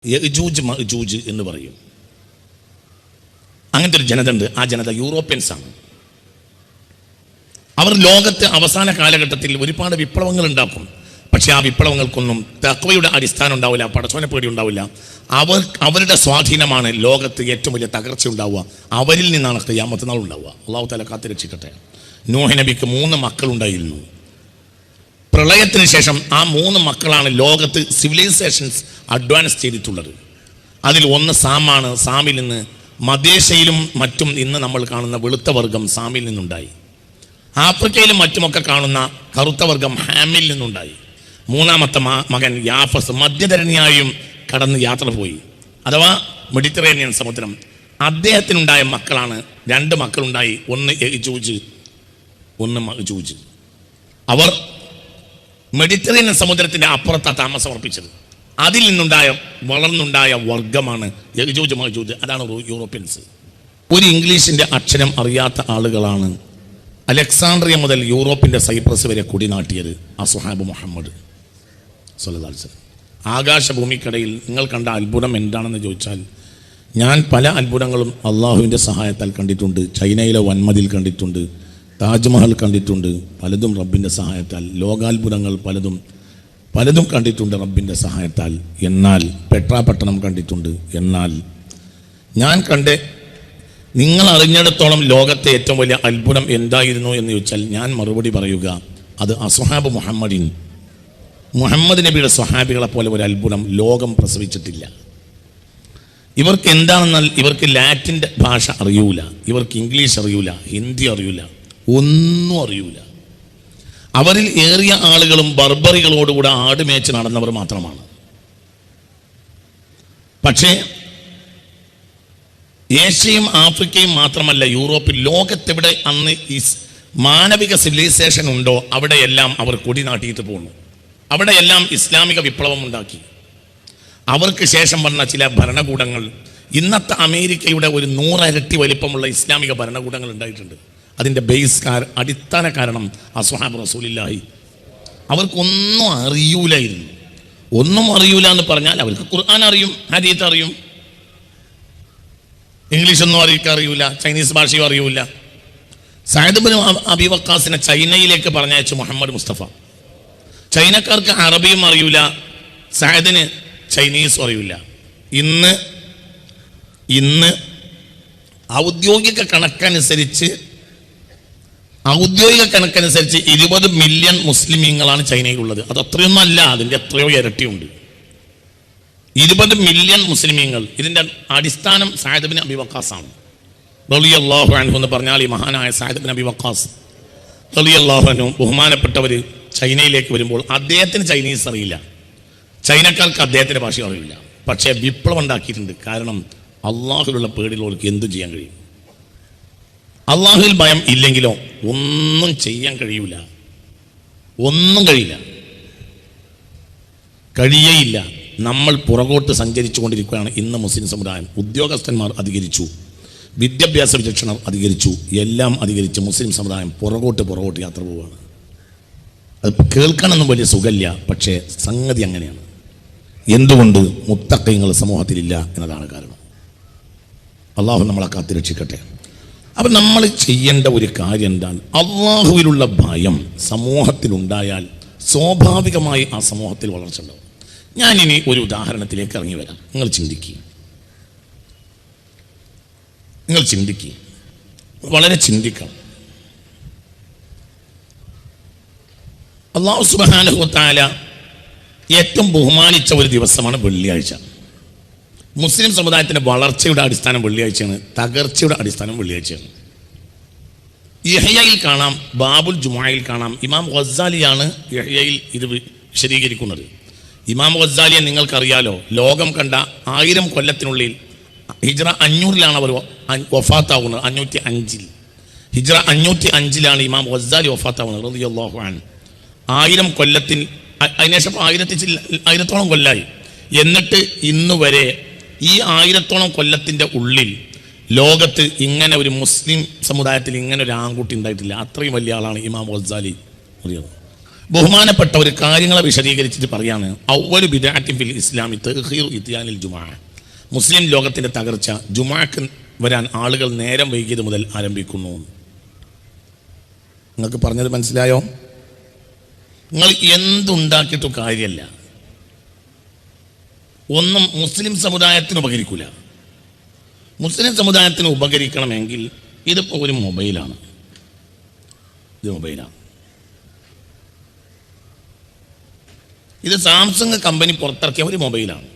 യജൂജ് മഅജൂജ് എന്ന് പറയും. അങ്ങനത്തെ ഒരു ജനത ഉണ്ട്. ആ ജനത യൂറോപ്യൻസ് ആണ്. അവർ ലോകത്ത് അവസാന കാലഘട്ടത്തിൽ ഒരുപാട് വിപ്ലവങ്ങൾ ഉണ്ടാക്കും. പക്ഷെ ആ വിപ്ലവങ്ങൾക്കൊന്നും തഖ്വയുടെ അടിസ്ഥാനം ഉണ്ടാവില്ല, പടച്ചോനെ പേടി ഉണ്ടാവില്ല. അവരുടെ സ്വാധീനമാണ് ലോകത്ത് ഏറ്റവും വലിയ തകർച്ച ഉണ്ടാവുക. അവരിൽ നിന്നാണ് ഖിയാമത്ത് നാൾ ഉണ്ടാവുക. അള്ളാഹു തആല കാത്ത് രക്ഷിക്കട്ടെ. നൂഹ് നബിക്ക് 3 മക്കളുണ്ടായിരുന്നു. പ്രളയത്തിന് ശേഷം ആ 3 മക്കളാണ് ലോകത്ത് സിവിലൈസേഷൻസ് അഡ്വാൻസ് ചെയ്തിട്ടുള്ളത്. അതിൽ ഒന്ന് സാമാണ്. സാമിൽ നിന്ന് മധ്യേഷ്യയിലും മറ്റും ഇന്ന് നമ്മൾ കാണുന്ന വെളുത്ത വർഗം സാമിൽ നിന്നുണ്ടായി. ആഫ്രിക്കയിലും മറ്റുമൊക്കെ കാണുന്ന കറുത്ത വർഗം ഹാമിൽ നിന്നുണ്ടായി. 3ാമത്തെ മകൻ യാഫസ് മധ്യധരണിയായും കടന്ന് യാത്ര പോയി, അഥവാ മെഡിറ്ററേനിയൻ സമുദ്രം. അദ്ദേഹത്തിനുണ്ടായ മക്കളാണ് 2 മക്കളുണ്ടായി. ഒന്ന് യജൂജ്, ഒന്ന് മഅജൂജ്. അവർ മെഡിറ്ററേനിയൻ സമുദ്രത്തിൻ്റെ അപ്പുറത്താണ് താമസം ഉറപ്പിച്ചത്. അതിൽ നിന്നുണ്ടായ വളർന്നുണ്ടായ വർഗമാണ് യജൂജ് മഅജൂജ്. അതാണ് യൂറോപ്യൻസ്. ഒരു ഇംഗ്ലീഷിൻ്റെ അക്ഷരം അറിയാത്ത ആളുകളാണ് അലക്സാണ്ട്രിയ മുതൽ യൂറോപ്പിൻ്റെ സൈപ്രസ് വരെ കുടിനാട്ടിയത്. അസ്ഹാബ് മുഹമ്മദ് സ്വല്ലല്ലാഹു അലൈഹി വസല്ലം. ആകാശഭൂമിക്കടയിൽ നിങ്ങൾ കണ്ട അത്ഭുതം എന്താണെന്ന് ചോദിച്ചാൽ, ഞാൻ പല അത്ഭുതങ്ങളും അള്ളാഹുവിൻ്റെ സഹായത്താൽ കണ്ടിട്ടുണ്ട്. ചൈനയിലെ വൻമതിൽ കണ്ടിട്ടുണ്ട്, താജ്മഹൽ കണ്ടിട്ടുണ്ട്, പലതും റബ്ബിൻ്റെ സഹായത്താൽ. ലോകാത്ഭുതങ്ങൾ പലതും കണ്ടിട്ടുണ്ട് റബ്ബിൻ്റെ സഹായത്താൽ. എന്നാൽ പെട്രാപട്ടണം കണ്ടിട്ടുണ്ട്. എന്നാൽ ഞാൻ നിങ്ങൾ അറിഞ്ഞിടത്തോളം ലോകത്തെ ഏറ്റവും വലിയ അത്ഭുതം എന്തായിരുന്നു എന്ന് ചോദിച്ചാൽ, ഞാൻ മറുപടി പറയുക, അത് അസ്ഹാബ് മുഹമ്മദ് നബിയുടെ സ്വഹാബികളെ പോലെ ഒരു അത്ഭുതം ലോകം പ്രസവിച്ചിട്ടില്ല. ഇവർക്ക് എന്താണെന്നാൽ ഇവർക്ക് ലാറ്റിൻ്റെ ഭാഷ അറിയൂല, ഇവർക്ക് ഇംഗ്ലീഷ് അറിയൂല, ഹിന്ദി അറിയൂല, ഒന്നും അറിയൂല. അവരിൽ ഏറിയ ആളുകളും ബർബറികളോടുകൂടെ ആടുമേച്ച് നടന്നവർ മാത്രമാണ്. പക്ഷേ ഏഷ്യയും ആഫ്രിക്കയും മാത്രമല്ല, യൂറോപ്പിൽ, ലോകത്തെവിടെ അന്ന് ഈ മാനവിക സിവിലൈസേഷൻ ഉണ്ടോ അവിടെയെല്ലാം അവർ കൊടി നാട്ടിയിട്ട് പോകുന്നു. അവിടെയെല്ലാം ഇസ്ലാമിക വിപ്ലവം ഉണ്ടാക്കി. അവർക്ക് ശേഷം വന്ന ചില ഭരണകൂടങ്ങൾ, ഇന്നത്തെ അമേരിക്കയുടെ ഒരു 100 ഇരട്ടി വലിപ്പമുള്ള ഇസ്ലാമിക ഭരണകൂടങ്ങൾ ഉണ്ടായിട്ടുണ്ട്. അതിൻ്റെ അടിസ്ഥാന കാരണം അസ്ഹാബ് റസൂലുള്ളാഹി. അവർക്കൊന്നും അറിയൂലായിരുന്നു. ഒന്നും അറിയൂല എന്ന് പറഞ്ഞാൽ അവർക്ക് ഖുർആൻ അറിയും, ഹദീത്ത് അറിയും, ഇംഗ്ലീഷൊന്നും അറിയില്ല, ചൈനീസ് ഭാഷയും അറിയൂല. സഅദ് ഇബ്നു അബീ വഖാസിനെ ചൈനയിലേക്ക് പറഞ്ഞയച്ചു മുഹമ്മദ് മുസ്തഫ. ചൈനക്കാർക്ക് അറബിയും അറിയൂല, സഅദിന് ചൈനീസും അറിയൂല. ഇന്ന് ഔദ്യോഗിക കണക്കനുസരിച്ച് 20 മില്യൺ മുസ്ലിമീങ്ങളാണ് ചൈനയിലുള്ളത്. അത് അത്രയൊന്നും അല്ല, അതിൻ്റെ എത്രയോ ഇരട്ടിയുണ്ട്. 20 മില്യൺ മുസ്ലിമീങ്ങൾ. ഇതിൻ്റെ അടിസ്ഥാനം സഅദ് ഇബ്നു അബീ വഖാസാണ് റളിയല്ലാഹു അൻഹു എന്ന് പറഞ്ഞാൽ, ഈ മഹാനായ സഅദ് ഇബ്നു അബീ വഖാസ് റളിയല്ലാഹു അൻഹു ബഹുമാനപ്പെട്ടവർ ചൈനയിലേക്ക് വരുമ്പോൾ അദ്ദേഹത്തിന് ചൈനീസ് അറിയില്ല, ചൈനക്കാർക്ക് അദ്ദേഹത്തിൻ്റെ ഭാഷ അറിയില്ല. പക്ഷേ വിപ്ലവം ഉണ്ടാക്കിയിട്ടുണ്ട്. കാരണം അള്ളാഹുവിലുള്ള പേടിയുള്ളവർക്ക് എന്തു ചെയ്യാൻ കഴിയും? അള്ളാഹുവിൽ ഭയം ഇല്ലെങ്കിലോ ഒന്നും ചെയ്യാൻ കഴിയൂല, ഒന്നും കഴിയേയില്ല. നമ്മൾ പുറകോട്ട് സഞ്ചരിച്ചു കൊണ്ടിരിക്കുകയാണ് ഇന്ന് മുസ്ലിം സമുദായം. ഉദ്യോഗസ്ഥന്മാർ അധികരിച്ചു, വിദ്യാഭ്യാസ വിചക്ഷണർ അധികരിച്ചു, എല്ലാം അധികരിച്ച് മുസ്ലിം സമുദായം പുറകോട്ട് യാത്ര പോവുകയാണ്. അത് കേൾക്കാനൊന്നും വലിയ സുഖമില്ല, പക്ഷേ സംഗതി അങ്ങനെയാണ്. എന്തുകൊണ്ട്? മുത്തഖീങ്ങൾ സമൂഹത്തിലില്ല എന്നതാണ് കാരണം. അള്ളാഹു നമ്മളെ കാത്തുരക്ഷിക്കട്ടെ. അപ്പം നമ്മൾ ചെയ്യേണ്ട ഒരു കാര്യം എന്താണ്? അള്ളാഹുവിലുള്ള ഭയം സമൂഹത്തിലുണ്ടായാൽ സ്വാഭാവികമായി ആ സമൂഹത്തിൽ വളർച്ച ഉണ്ടാവും. ഞാനിനി ഒരു ഉദാഹരണത്തിലേക്ക് ഇറങ്ങി വരാം. നിങ്ങൾ ചിന്തിക്കുക, വളരെ ചിന്തിക്കണം. അല്ലാഹു സുബ്ഹാനഹു വ തആല ഏറ്റവും ബഹുമാനിച്ച ഒരു ദിവസമാണ് വെള്ളിയാഴ്ച. മുസ്ലിം സമുദായത്തിൻ്റെ വളർച്ചയുടെ അടിസ്ഥാനം വെള്ളിയാഴ്ചയാണ്, തകർച്ചയുടെ അടിസ്ഥാനം വെള്ളിയാഴ്ചയാണ്. യഹ്യയിൽ കാണാം, ബാബുൽ ജുമുഅയിൽ കാണാം. ഇമാം ഗസ്സാലിയാണ് യഹ്യയിൽ ഇത് വിശദീകരിക്കുന്നത്. ഇമാം ഗസ്സാലിയെ നിങ്ങൾക്കറിയാലോ, ലോകം കണ്ട 1000 കൊല്ലത്തിനുള്ളിൽ ഹിജ്റ 500-ലാണ് അവർ വഫാത്താവുന്നത്. 505 ഹിജ്റ 505-ലാണ് ഇമാം ഗസ്സാലി വഫാത്താവുന്നത് റളിയല്ലാഹു അൻഹു. 1000 കൊല്ലത്തിൽ, അതിനുശേഷം 1000-ഓളം കൊല്ലായി. എന്നിട്ട് ഇന്ന് വരെ ഈ 1000-ഓളം കൊല്ലത്തിൻ്റെ ഉള്ളിൽ ലോകത്ത് ഇങ്ങനെ ഒരു മുസ്ലിം സമുദായത്തിൽ ഇങ്ങനെ ഒരു ആൺകുട്ടി ഉണ്ടായിട്ടില്ല. അത്രയും വലിയ ആളാണ് ഇമാം ഗസ്സാലി. ബഹുമാനപ്പെട്ട ഒരു കാര്യങ്ങളെ വിശദീകരിച്ചിട്ട് പറയാണ് അവ്വലു ബിദ്അത്തിൻ ഫിൽ ഇസ്ലാമി തഖീറു ഇത്യാനിൽ ജുമുഅ. മുസ്ലിം ലോകത്തിന്റെ തകർച്ച ജുമുഅക്ക് വരാൻ ആളുകൾ നേരം വൈകിയത് മുതൽ ആരംഭിക്കുന്നു. നിങ്ങൾക്ക് പറഞ്ഞത് മനസ്സിലായോ? നിങ്ങൾ എന്തുണ്ടാക്കിയിട്ടും കാര്യമല്ല, ഒന്നും മുസ്ലിം സമുദായത്തിന് ഉപകരിക്കില്ല. മുസ്ലിം സമുദായത്തിന് ഉപകരിക്കണമെങ്കിൽ ഇതിപ്പോൾ ഒരു മൊബൈലാണ്. ഇത് മൊബൈലാണ്. ഇത് സാംസങ് കമ്പനി പുറത്തിറക്കിയ ഒരു മൊബൈലാണ്.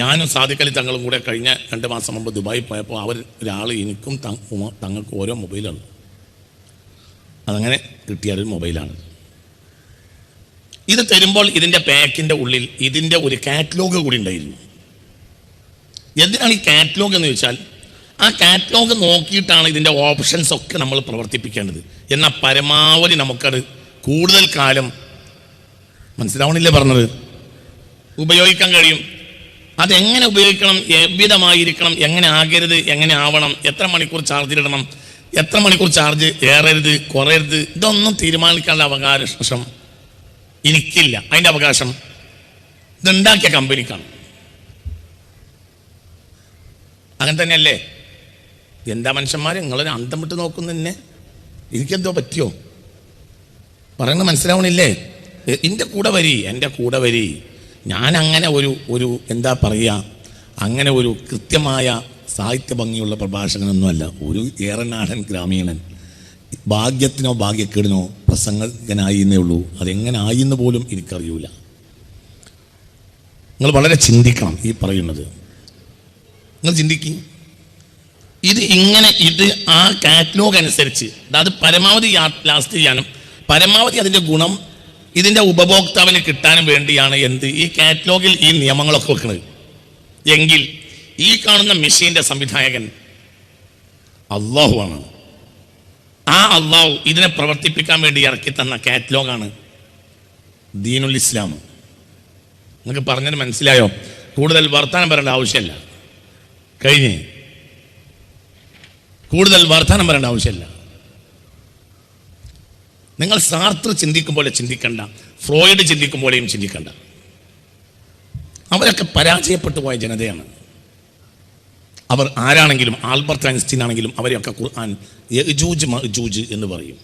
ഞാനും സാദിഖ് അലി തങ്ങളും കൂടെ കഴിഞ്ഞ 2 മാസം മുമ്പ് ദുബായി പോയപ്പോൾ ഒരാൾ എനിക്കും തങ്ങൾക്ക് ഓരോ മൊബൈലാണ്. അതങ്ങനെ കിട്ടിയൊരു മൊബൈലാണ്. ഇത് തരുമ്പോൾ ഇതിൻ്റെ പാക്കിൻ്റെ ഉള്ളിൽ ഇതിൻ്റെ ഒരു കാറ്റലോഗ് കൂടി ഉണ്ടായിരുന്നു. എന്തിനാണ് ഈ കാറ്റലോഗ് എന്ന് ചോദിച്ചാൽ, ആ കാറ്റലോഗ് നോക്കിയിട്ടാണ് ഇതിൻ്റെ ഓപ്ഷൻസ് ഒക്കെ നമ്മൾ പ്രവർത്തിപ്പിക്കേണ്ടത്. എന്നാൽ പരമാവധി നമുക്കത് കൂടുതൽ കാലം, മനസ്സിലാവണില്ലേ പറഞ്ഞത്, ഉപയോഗിക്കാൻ കഴിയും. അതെങ്ങനെ ഉപയോഗിക്കണം, എவ்விதമായിരിക്കണം, എങ്ങനെ ആകരുത്, എങ്ങനെ ആവണം, എത്ര മണിക്കൂർ ചാർജിലിടണം, എത്ര മണിക്കൂർ ചാർജ് ഏറരുത് കുറയരുത്, ഇതൊന്നും തീരുമാനിക്കാനുള്ള അവകാശം എനിക്കില്ല. അതിൻ്റെ അവകാശം ഇതുണ്ടാക്കിയ കമ്പനിക്കാണ്. അങ്ങനെ തന്നെയല്ലേ? എന്താ മനുഷ്യന്മാർ, നിങ്ങളൊരു അന്തം വിട്ട് നോക്കുന്നതന്നെ. എനിക്കെന്തോ പറ്റിയോ പറയുന്നത് മനസ്സിലാവണില്ലേ? എൻ്റെ കൂടെ വരി. ഞാൻ അങ്ങനെ ഒരു എന്താ പറയുക, അങ്ങനെ ഒരു കൃത്യമായ സാഹിത്യ ഭംഗിയുള്ള പ്രഭാഷകനൊന്നുമല്ല. ഒരു ഏറനാടൻ ഗ്രാമീണൻ, ഭാഗ്യത്തിനോ ഭാഗ്യക്കേടിനോ പ്രസംഗകനായി എന്നേ ഉള്ളൂ. അതെങ്ങനെ ആയിന്ന് പോലും എനിക്കറിയൂല. നിങ്ങൾ വളരെ ചിന്തിക്കണം ഈ പറയുന്നത്. നിങ്ങൾ ചിന്തിക്കും, ഇത് ആ കാറ്റലോഗ് അനുസരിച്ച്, അതായത് പരമാവധി ലാസ്റ്റ് ചെയ്യാനും പരമാവധി അതിൻ്റെ ഗുണം ഇതിൻ്റെ ഉപഭോക്താവിന് കിട്ടാനും വേണ്ടിയാണ് ഈ കാറ്റലോഗിൽ ഈ നിയമങ്ങളൊക്കെ വെക്കുന്നത്. എങ്കിൽ ഈ കാണുന്ന മെഷീൻ്റെ സംവിധായകൻ അള്ളാഹുവാണ്. ആ അള്ളാഹു ഇതിനെ പ്രവർത്തിപ്പിക്കാൻ വേണ്ടി ഇറക്കി തന്ന കാറ്റലോഗാണ് ദീനുൽ ഇസ്ലാം. നിങ്ങൾക്ക് പറഞ്ഞത് മനസ്സിലായോ? കൂടുതൽ വർത്തമാനം പറയേണ്ട ആവശ്യമില്ല. കഴിഞ്ഞ് കൂടുതൽ വർത്തമാനം പറയേണ്ട ആവശ്യമില്ല. നിങ്ങൾ സാർത്ര ചിന്തിക്കും പോലെ ചിന്തിക്കണ്ട, ഫ്രോയിഡ് ചിന്തിക്കും പോലെയും ചിന്തിക്കണ്ട. അവരൊക്കെ പരാജയപ്പെട്ടു പോയ ജനതയാണ്. അവർ ആരാണെങ്കിലും, ആൽബർട്ട് ഐൻസ്റ്റീൻ ആണെങ്കിലും, അവരെയൊക്കെ ഖുർആൻ യജൂജ് മഅജൂജ് എന്ന് പറയും.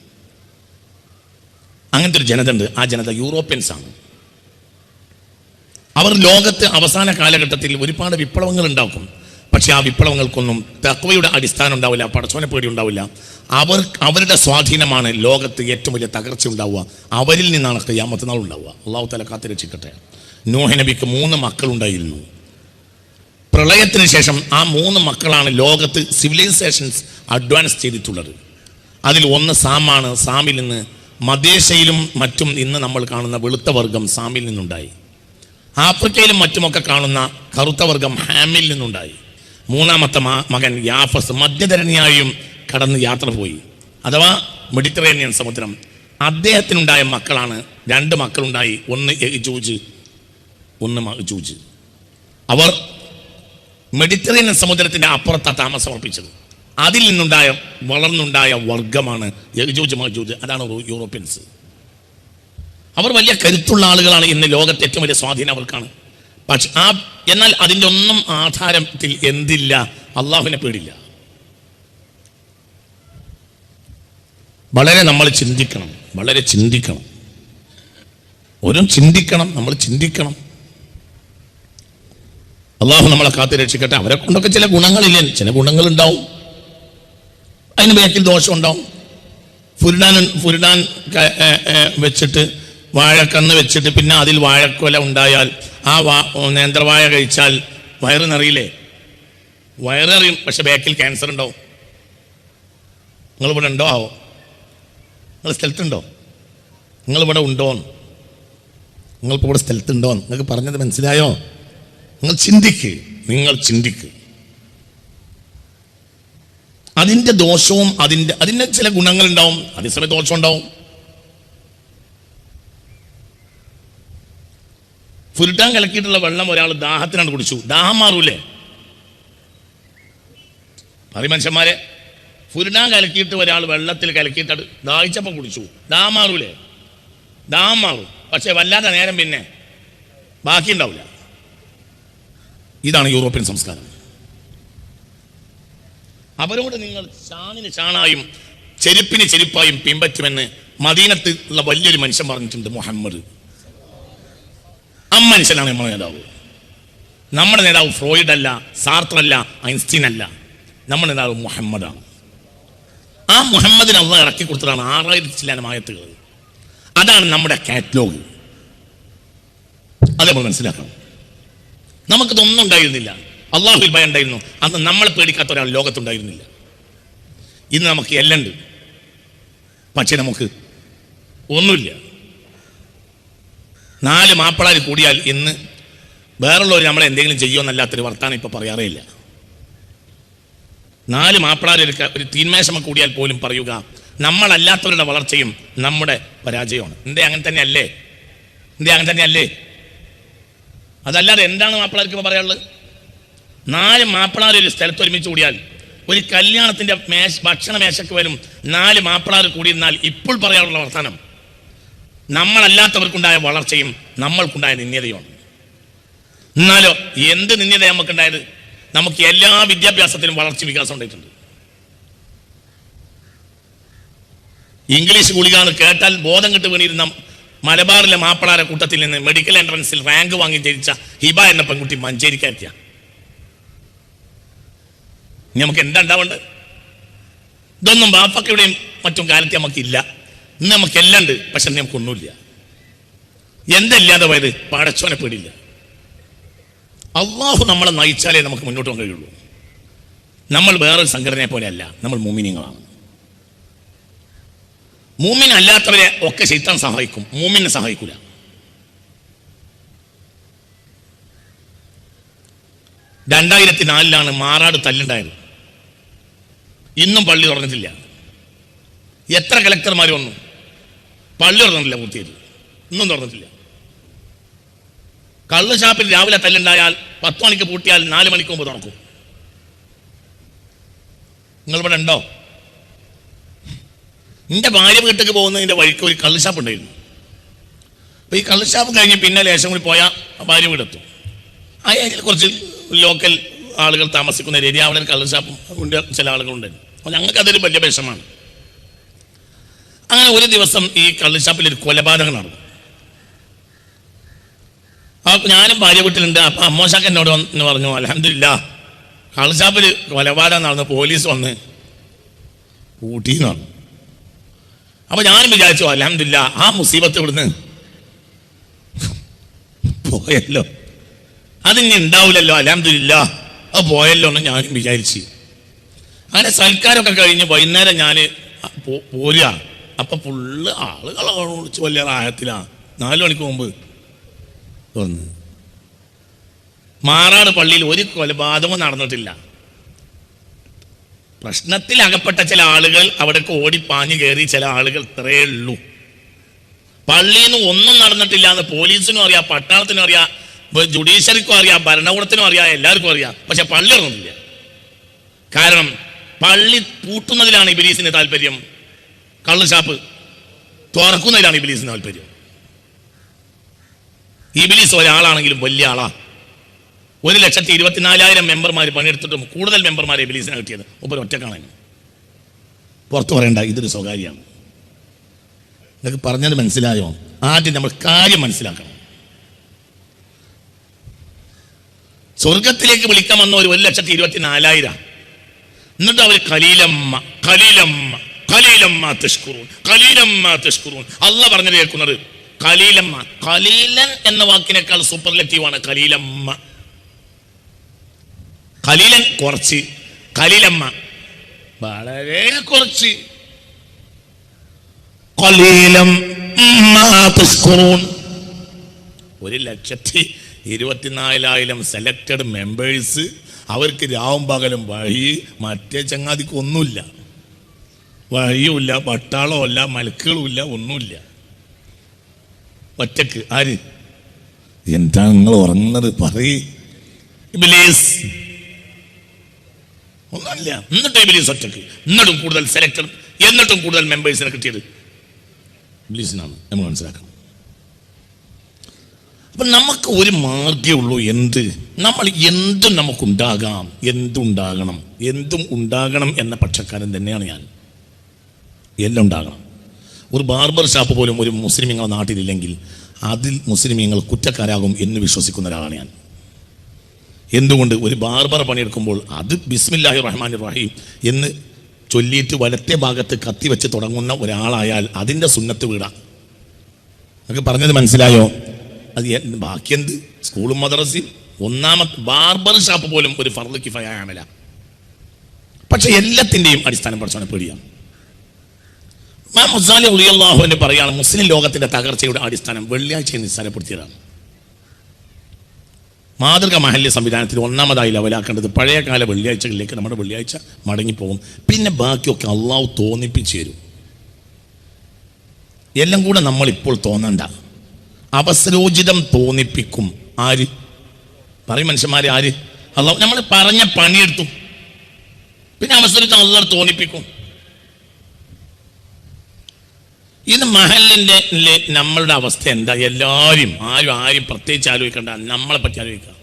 അങ്ങനത്തെ ഒരു ജനത ഉണ്ട്. ആ ജനത യൂറോപ്യൻസ് ആണ്. അവർ ലോകത്ത് അവസാന കാലഘട്ടത്തിൽ ഒരുപാട് വിപ്ലവങ്ങൾ ഉണ്ടാക്കും. പക്ഷെ ആ വിപ്ലവങ്ങൾക്കൊന്നും തഖ്വയുടെ അടിസ്ഥാനം ഉണ്ടാവില്ല, പടച്ചോനെ പേടി ഉണ്ടാവില്ല. അവരുടെ സ്വാധീനമാണ് ലോകത്ത് ഏറ്റവും വലിയ തകർച്ച ഉണ്ടാവുക. അവരിൽ നിന്നാണ് ഖിയാമത്ത് നാൾ ഉണ്ടാവുക. അള്ളാഹു തആല കാത്തുരക്ഷിക്കട്ടെ. നൂഹ് നബിക്ക് 3 മക്കളുണ്ടായിരുന്നു. പ്രളയത്തിന് ശേഷം ആ 3 മക്കളാണ് ലോകത്ത് സിവിലൈസേഷൻസ് അഡ്വാൻസ് ചെയ്തിട്ടുള്ളത്. അതിൽ ഒന്ന് സാമാണ്. സാമിൽ നിന്ന് മധ്യേഷ്യയിലും മറ്റും ഇന്ന് നമ്മൾ കാണുന്ന വെളുത്ത വർഗം സാമിൽ നിന്നുണ്ടായി. ആഫ്രിക്കയിലും മറ്റുമൊക്കെ കാണുന്ന കറുത്ത വർഗം ഹാമിൽ നിന്നുണ്ടായി. 3ാമത്തെ മകൻ യാഫസ് മധ്യധരണിയായും കടന്ന് യാത്ര പോയി, അഥവാ മെഡിറ്ററേനിയൻ സമുദ്രം. അദ്ദേഹത്തിനുണ്ടായ മക്കളാണ് 2 മക്കളുണ്ടായി. ഒന്ന് യജൂജ്, ഒന്ന് മഅജൂജ്. അവർ മെഡിറ്ററേനിയൻ സമുദ്രത്തിൻ്റെ അപ്പുറത്താണ് താമസമർപ്പിച്ചത്. അതിൽ നിന്നുണ്ടായ വളർന്നുണ്ടായ വർഗമാണ് യജൂജ് മഅജൂജ്. അതാണ് യൂറോപ്യൻസ്. അവർ വലിയ കരുത്തുള്ള ആളുകളാണ്. ഇന്ന് ലോകത്ത് ഏറ്റവും വലിയ സ്വാധീനം അവർക്കാണ്. പക്ഷെ എന്നാൽ അതിൻ്റെ ഒന്നും ആധാരത്തിൽ എന്തില്ല, അള്ളാഹുവിനെ പേടില്ല. വളരെ നമ്മൾ ചിന്തിക്കണം, വളരെ ചിന്തിക്കണം. നമ്മൾ ചിന്തിക്കണം. അള്ളാഹു നമ്മളെ കാത്തു രക്ഷിക്കട്ടെ. അവരെ കൊണ്ടൊക്കെ ചില ഗുണങ്ങളില്ലേ, ചില ഗുണങ്ങളുണ്ടാവും, അതിന് ബാക്കിൽ ദോഷം ഉണ്ടാവും. ഫുരുടാൻ വെച്ചിട്ട്, വാഴക്കന്ന് വെച്ചിട്ട് പിന്നെ അതിൽ വാഴക്കൊല ഉണ്ടായാൽ, ആ നേന്ത്രവാഴ കഴിച്ചാൽ വയറ് നിറയില്ലേ? വയറിയും, പക്ഷെ ബാക്കിൽ ക്യാൻസർ ഉണ്ടാവും. നിങ്ങളിവിടെ ഉണ്ടോ? നിങ്ങൾ സ്ഥലത്തുണ്ടോ? നിങ്ങളിവിടെ ഉണ്ടോ? നിങ്ങളിപ്പോൾ ഇവിടെ സ്ഥലത്തുണ്ടോ? നിങ്ങൾക്ക് പറഞ്ഞത് മനസ്സിലായോ? നിങ്ങൾ ചിന്തിക്ക്. അതിൻ്റെ ദോഷവും അതിൻ്റെ ചില ഗുണങ്ങളുണ്ടാവും, അതേസമയം ദോഷം ഉണ്ടാവും. ഫുരുട്ടാൻ കലക്കിയിട്ടുള്ള വെള്ളം ഒരാൾ ദാഹത്തിനാണ് കുടിച്ചു, ദാഹം മാറൂലേ? അറി മനുഷ്യന്മാരെ, ഫുരുട്ടാൻ കലക്കിയിട്ട് ഒരാൾ വെള്ളത്തിൽ കലക്കിയിട്ട് ദാഹിച്ചപ്പോൾ കുടിച്ചു, ദാഹം മാറൂലേ? ദാഹം മാറും, പക്ഷെ വല്ലാതെ നേരം പിന്നെ ബാക്കി ഉണ്ടാവില്ല. ഇതാണ് യൂറോപ്യൻ സംസ്കാരം. അവരോട് നിങ്ങൾ ചാണിന് ചാണായും ചെരുപ്പിന് ചെരുപ്പായും പിൻപറ്റുമെന്ന് മദീനത്ത് ഉള്ള വലിയൊരു മനുഷ്യൻ പറഞ്ഞിട്ടുണ്ട്, മുഹമ്മദ്. ആ മനുഷ്യനാണ് നമ്മുടെ നേതാവ്. നമ്മുടെ നേതാവ് ഫ്രോയിഡ് അല്ല, സാർത്ര അല്ല, ഐൻസ്റ്റീൻ അല്ല. നമ്മുടെ നേതാവ് മുഹമ്മദാണ്. ആ മുഹമ്മദിന് അള്ളാഹ് ഇറക്കി കൊടുത്തതാണ് 6000 ചില്ലാനം ആയത്തുകൾ. അതാണ് നമ്മുടെ കാറ്റലോഗ്. അത് നമ്മൾ മനസ്സിലാക്കണം. നമുക്കിതൊന്നും ഉണ്ടായിരുന്നില്ല. അള്ളാഹുവിൽ ഭയം ഉണ്ടായിരുന്നു. അന്ന് നമ്മളെ പേടിക്കാത്ത ഒരാൾ ലോകത്തുണ്ടായിരുന്നില്ല. ഇന്ന് നമുക്ക് എല്ലാം ഉണ്ട്, പക്ഷെ നമുക്ക് ഒന്നുമില്ല. 4 മാപ്പിളാർ കൂടിയാൽ ഇന്ന് വേറുള്ളവർ നമ്മളെ എന്തെങ്കിലും ചെയ്യുമെന്നല്ലാത്തൊരു വർത്താനം ഇപ്പം പറയാറേ ഇല്ല. 4 മാപ്പിളാർ ഒരു തീന്മേശമ കൂടിയാൽ പോലും പറയുക നമ്മളല്ലാത്തവരുടെ വളർച്ചയും നമ്മുടെ പരാജയമാണ്. എന്തേ അങ്ങനെ തന്നെ അല്ലേ? എന്തേ അങ്ങനെ തന്നെ അല്ലേ? അതല്ലാതെ എന്താണ് മാപ്പിളാർക്ക് ഇപ്പോൾ പറയാനുള്ളത്? 4 മാപ്പിളാർ ഒരു സ്ഥലത്ത് ഒരുമിച്ച് കൂടിയാൽ, ഒരു കല്യാണത്തിൻ്റെ ഭക്ഷണ മേശക്ക് വരും 4 മാപ്പിളാർ കൂടിയിരുന്നാൽ ഇപ്പോൾ പറയാനുള്ള വർത്തമാനം നമ്മളല്ലാത്തവർക്കുണ്ടായ വളർച്ചയും നമ്മൾക്കുണ്ടായ നിന്ദ്യതയുമാണ്. എന്നാലോ എന്ത് നിന്ദ്യത നമുക്കുണ്ടായത്? നമുക്ക് എല്ലാ വിദ്യാഭ്യാസത്തിലും വളർച്ച വികാസം ഉണ്ടായിട്ടുണ്ട്. ഇംഗ്ലീഷ് ഗുളികാന്ന് കേട്ടാൽ ബോധം കെട്ട് വീണിരുന്ന മലബാറിലെ മാപ്പിളാരെ കൂട്ടത്തിൽ നിന്ന് മെഡിക്കൽ എൻട്രൻസിൽ റാങ്ക് വാങ്ങി ജയിച്ച ഹിബ എന്ന പെൺകുട്ടി മഞ്ചേരിക്കാരിയ. നമുക്ക് എന്താ ഉണ്ടാവേണ്ടത്? ഇതൊന്നും ബാപ്പക്കയുടെയും മറ്റും കാലത്ത് നമുക്കില്ല. ഇന്ന് നമുക്കെല്ലാം ഉണ്ട്, പക്ഷെ നമുക്കൊന്നുമില്ല. എന്തല്ലാതെ പോയത്? പടച്ചോനെ പേടില്ല. അള്ളാഹു നമ്മളെ നയിച്ചാലേ നമുക്ക് മുന്നോട്ട് പോകാൻ കഴിയുള്ളൂ. നമ്മൾ വേറൊരു സംഘടനയെ പോലെ അല്ല, നമ്മൾ മുഅ്മിനീങ്ങളാണ്. മുഅ്മിൻ അല്ലാത്തവരെ ഒക്കെ ശൈത്താൻ സഹായിക്കും, മുഅ്മിനെ സഹായിക്കൂല. (2004) മാറാട് തല്ലുണ്ടായത്. ഇന്നും പള്ളി തുറന്നിട്ടില്ല. എത്ര കളക്ടർമാർ വന്നു, പള്ളി തുറന്നിട്ടില്ല. പൂർത്തിയായിട്ട് ഇന്നും തുറന്നിട്ടില്ല. കള്ള് ഷാപ്പിൽ രാവിലെ തല്ലുണ്ടായാൽ 10 മണിക്ക് പൂട്ടിയാൽ 4 മണിക്ക് മുമ്പ് തുറക്കും. നിങ്ങളിവിടെ ഉണ്ടോ? എൻ്റെ ഭാര്യ വീട്ടിലേക്ക് പോകുന്നതിൻ്റെ വഴിക്ക് ഒരു കള്ള് ഷാപ്പ് ഉണ്ടായിരുന്നു. അപ്പോൾ ഈ കള്ള് ഷാപ്പ് കഴിഞ്ഞ് പിന്നെ ലേശം കൂടി പോയാൽ ഭാര്യ വീടെത്തും. ആ ഏരിയയിൽ കുറച്ച് ലോക്കൽ ആളുകൾ താമസിക്കുന്ന ഒരു ഏരിയ, അവിടെ ഒരു കള്ള് ഷാപ്പും ചില ആളുകളുണ്ടായിരുന്നു. അപ്പോൾ ഞങ്ങൾക്ക് അതൊരു വലിയ വിഷമാണ്. അങ്ങനെ ഒരു ദിവസം ഈ കള്ള് ഷാപ്പിലൊരു കൊലപാതകം നടന്നു. അപ്പോൾ ഞാനും ഭാര്യ വീട്ടിലുണ്ട്. അപ്പോൾ അമ്മോശാക്ക എന്നോട് എന്ന് പറഞ്ഞു, അൽഹംദുലില്ലാ കള്ള് ഷാപ്പിൽ കൊലപാതകം നടന്ന് പോലീസ് വന്ന് പൂട്ടിന്ന് പറഞ്ഞു. അപ്പോൾ ഞാനും വിചാരിച്ചു അൽഹംദുലില്ലാ ആ മുസീബത്ത് ഇവിടുന്ന് പോയല്ലോ, അതിനി ഉണ്ടാവില്ലല്ലോ, അൽഹംദുലില്ലാ അത് പോയല്ലോ എന്ന് ഞാനും വിചാരിച്ചു. അങ്ങനെ സൽക്കാരമൊക്കെ കഴിഞ്ഞ് വൈകുന്നേരം ഞാൻ പോരുക. അപ്പം ഫുള്ള് ആളുകളെ വിളിച്ച് വലിയ റാഹത്തിലാണ്. 4 മണിക്ക് മുമ്പ് വന്ന് മാറാട് പള്ളിയിൽ ഒരു കൊലപാതകവും നടന്നിട്ടില്ല. പ്രശ്നത്തിൽ അകപ്പെട്ട ചില ആളുകൾ അവിടേക്ക് ഓടിപ്പാഞ്ഞു കയറി, ചില ആളുകൾ ഇത്രയേ ഉള്ളൂ. പള്ളിയിൽ നിന്ന് ഒന്നും നടന്നിട്ടില്ല എന്ന് പോലീസിനും അറിയാം, പട്ടാളത്തിനും അറിയാം, ജുഡീഷ്യറിക്കും അറിയാം, ഭരണകൂടത്തിനും അറിയാം, എല്ലാവർക്കും അറിയാം. പക്ഷെ പള്ളി തുറന്നിട്ടില്ല. കാരണം പള്ളി പൂട്ടുന്നതിലാണ് ഇബ്ലീസിന് താല്പര്യം, കള്ള് ഷാപ്പ് തുറക്കുന്നതിലാണ് ഇബ്ലീസിന് താല്പര്യം. ഇബ്ലീസ് ഒരാളാണെങ്കിലും വലിയ ആളാ. 1,24,000 മെമ്പർമാർ പണിയെടുത്തിട്ടും കൂടുതൽ മെമ്പർമാരെ ഇബ്ലീസിനെ കിട്ടിയത് ഒപ്പം ഒറ്റക്കാണ്. പുറത്തു പറയണ്ട, ഇതൊരു സ്വകാര്യമാണ്. നിങ്ങൾക്ക് പറഞ്ഞത് മനസ്സിലായോ? ആദ്യം നമ്മൾ കാര്യം മനസ്സിലാക്കണം. സ്വർഗത്തിലേക്ക് വിളിക്കാൻ വന്ന ഒരു 1,24,000. എന്നിട്ട് അവർ ഖലീലമ്മ ഖലീലമ്മ ഖലീലമ്മ തഷ്കുറൂൻ ഖലീലമ്മ തഷ്കുറൂൻ അള്ളാഹ് പറഞ്ഞത് കേൾക്കുന്നത് ഖലീലമ്മ. ഖലീലൻ എന്ന വാക്കിനേക്കാൾ സൂപ്പർലെറ്റീവാണ് ഖലീലമ്മ. ഖലീലൻ കുറച്ച്, ഖലീലമ്മ വളരെ കുറച്ച്. ഖലീലമ്മ തഷ്കുറൂൻ. 1,24,000 സെലക്റ്റഡ് മെമ്പേഴ്സ്. അവർക്ക് രാവും പകലും വഴി, മറ്റേ ചങ്ങാതിക്ക് ഒന്നുമില്ല, വഴിയുമില്ല, പട്ടാളമില്ല, മലക്കുകളുമില്ല, ഒന്നുമില്ല. ഒറ്റക്ക്. ആര്? എന്താ നിങ്ങൾ ഉറങ്ങുന്നത്? പറയ്. ഇബ്ലീസ് ഒന്നുമില്ല. എന്നിട്ട് ഇബ്ലീസ് ഒറ്റക്ക്. എന്നിട്ടും കൂടുതൽ സെലക്ടഡ്, എന്നിട്ടും കൂടുതൽ മെമ്പേഴ്സിനെ കിട്ടിയത് ഇബ്ലീസിനാണ്. നമ്മൾ മനസ്സിലാക്കണം. അപ്പം നമുക്ക് ഒരു മാർഗ്ഗമേ ഉള്ളൂ. നമ്മൾ എന്തും നമുക്കുണ്ടാകാം, എന്തും ഉണ്ടാകണം എന്ന പക്ഷക്കാരൻ തന്നെയാണ് ഞാൻ. എല്ലാം ഉണ്ടാകണം. ഒരു ബാർബർ ഷാപ്പ് പോലും ഒരു മുസ്ലിമീങ്ങളുടെ നാട്ടിലില്ലെങ്കിൽ അതിൽ മുസ്ലിമീങ്ങൾ കുറ്റക്കാരാകും എന്ന് വിശ്വസിക്കുന്ന ഒരാളാണ് ഞാൻ. എന്തുകൊണ്ട്? ഒരു ബാർബർ പണിയെടുക്കുമ്പോൾ അത് ബിസ്മില്ലാഹി റഹ്മാനിർ റഹീം എന്ന് ചൊല്ലിയിട്ട് വലത്തെ ഭാഗത്ത് കത്തി വെച്ച് തുടങ്ങുന്ന ഒരാളായാൽ അതിൻ്റെ സുന്നത്ത് വീടാ. നിങ്ങൾക്ക് പറഞ്ഞത് മനസ്സിലായോ? അത് ബാക്കിയെന്ത് സ്കൂളും മദ്രസയും ഒന്നാമത്തെ ബാർബർ ഷാപ്പ് പോലും ഒരു ഫർള് കിഫായ അമല. പക്ഷെ എല്ലാത്തിൻ്റെയും അടിസ്ഥാനം പഠിച്ചവനെ പേടിയാണ്. ഇമാം ഗസാലി റളിയല്ലാഹു അൻഹു പറയാണ്, മുസ്ലിം ലോകത്തിന്റെ തകർച്ചയുടെ അടിസ്ഥാനം വെള്ളിയാഴ്ചയെ നിസ്സാരപ്പെടുത്തിയതാണ്. മാതൃക മഹല്യ സംവിധാനത്തിൽ ഒന്നാമതായി ലെവലാക്കേണ്ടത് പഴയകാല വെള്ളിയാഴ്ചകളിലേക്ക് നമ്മുടെ വെള്ളിയാഴ്ച മടങ്ങിപ്പോകും. പിന്നെ ബാക്കിയൊക്കെ അള്ളാഹു തോന്നിപ്പിച്ചു തരും. എല്ലാം കൂടെ നമ്മളിപ്പോൾ തോന്നണ്ട, അവസരോചിതം തോന്നിപ്പിക്കും. ആര് പറയും? മനുഷ്യന്മാരെ. ആര്? അള്ളാഹു. നമ്മൾ പറഞ്ഞ പണിയെടുത്തു, പിന്നെ അവസരോചിതം അള്ളാഹു തോന്നിപ്പിക്കും. ഇത് മഹലിൻ്റെ നമ്മളുടെ അവസ്ഥ എന്താ? എല്ലാവരും ആരും പ്രത്യേകിച്ച് ആലോചിക്കണ്ട, നമ്മളെ പറ്റി ആലോചിക്കുക,